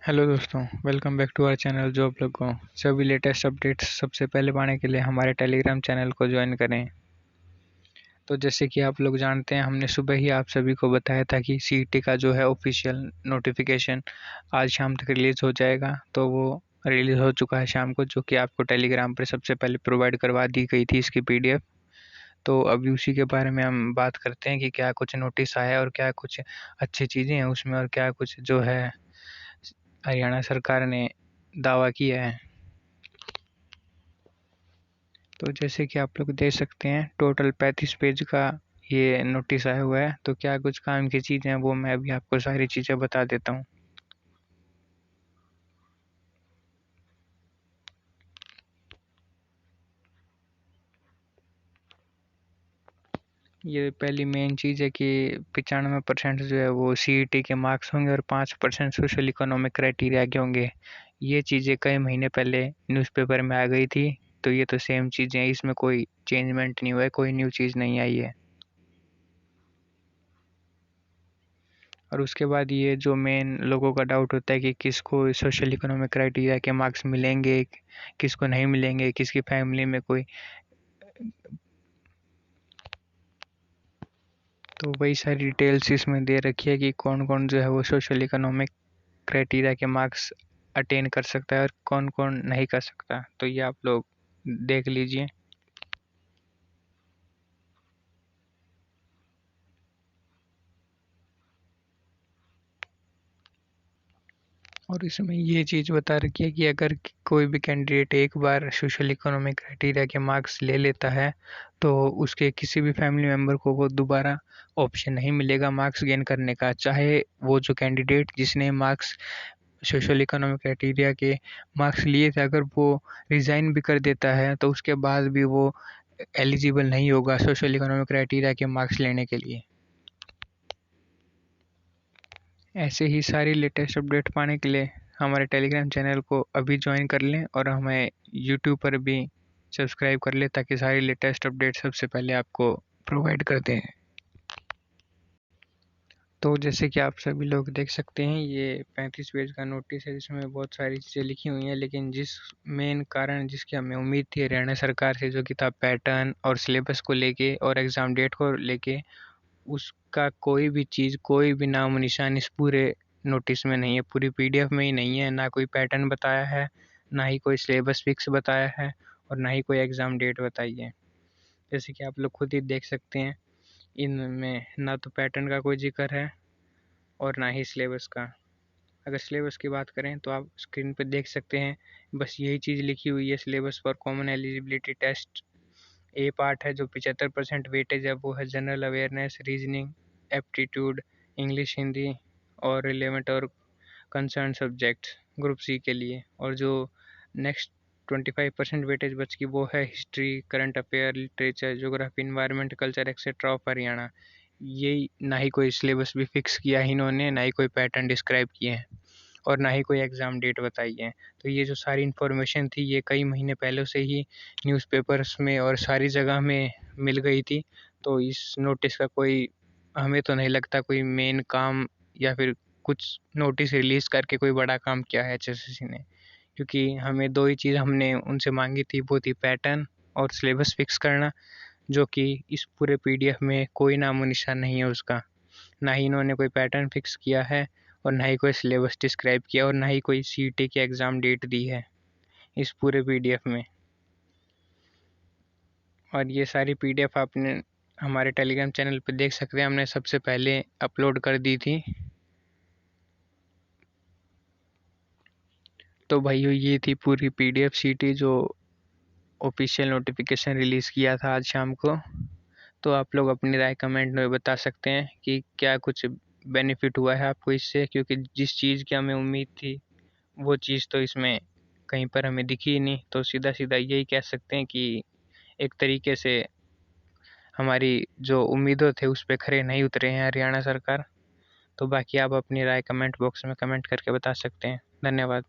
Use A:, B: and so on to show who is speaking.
A: Hello दोस्तों, welcome back to our channel. जो आप लोग को सभी लेटेस्ट अपडेट्स सबसे पहले पाने के लिए हमारे टेलीग्राम चैनल को ज्वाइन करें। तो जैसे कि आप लोग जानते हैं, हमने सुबह ही आप सभी को बताया था कि सीईटी का जो है ऑफिशियल नोटिफिकेशन आज शाम तक रिलीज़ हो जाएगा। तो वो रिलीज़ हो चुका है शाम को, जो कि आपको टेलीग्राम पर सबसे पहले प्रोवाइड करवा दी गई थी इसकी पीडीएफ। तो अभी उसी के बारे में हम बात करते हैं कि क्या कुछ नोटिस आया और क्या कुछ अच्छी चीज़ें हैं उसमें, और क्या कुछ जो है हरियाणा सरकार ने दावा किया है। तो जैसे कि आप लोग देख सकते हैं, टोटल 35 पेज का ये नोटिस आया हुआ है। तो क्या कुछ काम की चीज़ें हैं वो मैं अभी आपको सारी चीज़ें बता देता हूँ। ये पहली मेन चीज़ है कि 95% जो है वो सीईटी के मार्क्स होंगे और 5% सोशल इकोनॉमिक क्राइटेरिया के होंगे। ये चीज़ें कई महीने पहले न्यूज़पेपर में आ गई थी। तो ये तो सेम चीज़ें हैं, इसमें कोई चेंजमेंट नहीं हुआ है, कोई न्यू चीज़ नहीं आई है। और उसके बाद ये जो मेन लोगों का डाउट होता है कि किसको सोशल इकोनॉमिक क्राइटेरिया के मार्क्स मिलेंगे, किसको नहीं मिलेंगे, किसकी फैमिली में कोई, तो वही सारी डिटेल्स इसमें दे रखी है कि कौन कौन जो है वो सोशल इकोनॉमिक क्राइटेरिया के मार्क्स अटेन कर सकता है और कौन कौन नहीं कर सकता। तो ये आप लोग देख लीजिए। और इसमें ये चीज़ बता रखी है कि अगर कोई भी कैंडिडेट एक बार सोशल इकोनॉमिक क्राइटेरिया के मार्क्स ले लेता है, तो उसके किसी भी फैमिली मेम्बर को वो दोबारा ऑप्शन नहीं मिलेगा मार्क्स गेन करने का। चाहे वो जो कैंडिडेट जिसने मार्क्स सोशल इकोनॉमिक क्राइटेरिया के मार्क्स लिए थे, अगर वो रिज़ाइन भी कर देता है तो उसके बाद भी वो एलिजिबल नहीं होगा सोशल इकोनॉमिक क्राइटेरिया के मार्क्स लेने के लिए। ऐसे ही सारी लेटेस्ट अपडेट पाने के लिए हमारे टेलीग्राम चैनल को अभी ज्वाइन कर लें और हमें यूट्यूब पर भी सब्सक्राइब कर लें, ताकि सारी लेटेस्ट अपडेट सबसे पहले आपको प्रोवाइड करते हैं। तो जैसे कि आप सभी लोग देख सकते हैं, ये 35 पेज का नोटिस है जिसमें बहुत सारी चीज़ें लिखी हुई हैं, लेकिन जिस मेन कारण जिसकी हमें उम्मीद थी हरियाणा सरकार से, जो कि था पैटर्न और सिलेबस को लेके और एग्ज़ाम डेट को लेके, उसका कोई भी चीज़, कोई भी नामो निशान इस पूरे नोटिस में नहीं है, पूरी पीडीएफ में ही नहीं है। ना कोई पैटर्न बताया है, ना ही कोई सिलेबस फिक्स बताया है, और ना ही कोई एग्ज़ाम डेट बताई है। जैसे कि आप लोग खुद ही देख सकते हैं, इनमें ना तो पैटर्न का कोई जिक्र है और ना ही सिलेबस का। अगर सिलेबस की बात करें तो आप स्क्रीन पर देख सकते हैं, बस यही चीज़ लिखी हुई है सिलेबस पर। कॉमन एलिजिबिलिटी टेस्ट ए पार्ट है, जो 75% वेटेज है, वो है general awareness, reasoning, aptitude, English, Hindi और रिलेवेंट और कंसर्न सब्जेक्ट ग्रुप सी के लिए। और जो नेक्स्ट 25% वेटेज बच की, वो है history, current affair, literature, geography, environment, culture etcetera of Haryana. यही ना ही कोई सिलेबस भी फिक्स किया है इन्होंने, ना ही कोई पैटर्न डिस्क्राइब किए हैं, और ना ही कोई एग्ज़ाम डेट बताई है। तो ये जो सारी इन्फॉर्मेशन थी, ये कई महीने पहले से ही न्यूज़पेपर्स में और सारी जगह में मिल गई थी। तो इस नोटिस का कोई, हमें तो नहीं लगता कोई मेन काम या फिर कुछ नोटिस रिलीज़ करके कोई बड़ा काम किया है एचएसएससी ने। क्योंकि हमें दो ही चीज़ हमने उनसे मांगी थी, वो थी पैटर्न और सिलेबस फिक्स करना, जो कि इस पूरे पीडीएफ में कोई नामो निशान नहीं है उसका। ना ही इन्होंने कोई पैटर्न फिक्स किया है, और ना ही कोई सिलेबस डिस्क्राइब किया, और ना ही कोई सीईटी की एग्ज़ाम डेट दी है इस पूरे पीडीएफ में। और ये सारी पीडीएफ आपने हमारे टेलीग्राम चैनल पे देख सकते हैं, हमने सबसे पहले अपलोड कर दी थी। तो भाइयों, ये थी पूरी पीडीएफ सीटी जो ऑफिशियल नोटिफिकेशन रिलीज़ किया था आज शाम को। तो आप लोग अपनी राय कमेंट में बता सकते हैं कि क्या कुछ बेनिफिट हुआ है आपको इससे, क्योंकि जिस चीज़ की हमें उम्मीद थी वो चीज़ तो इसमें कहीं पर हमें दिखी ही नहीं। तो सीधा सीधा यही कह सकते हैं कि एक तरीके से हमारी जो उम्मीदें थे उस पे खरे नहीं उतरे हैं हरियाणा सरकार। तो बाकी आप अपनी राय कमेंट बॉक्स में कमेंट करके बता सकते हैं। धन्यवाद।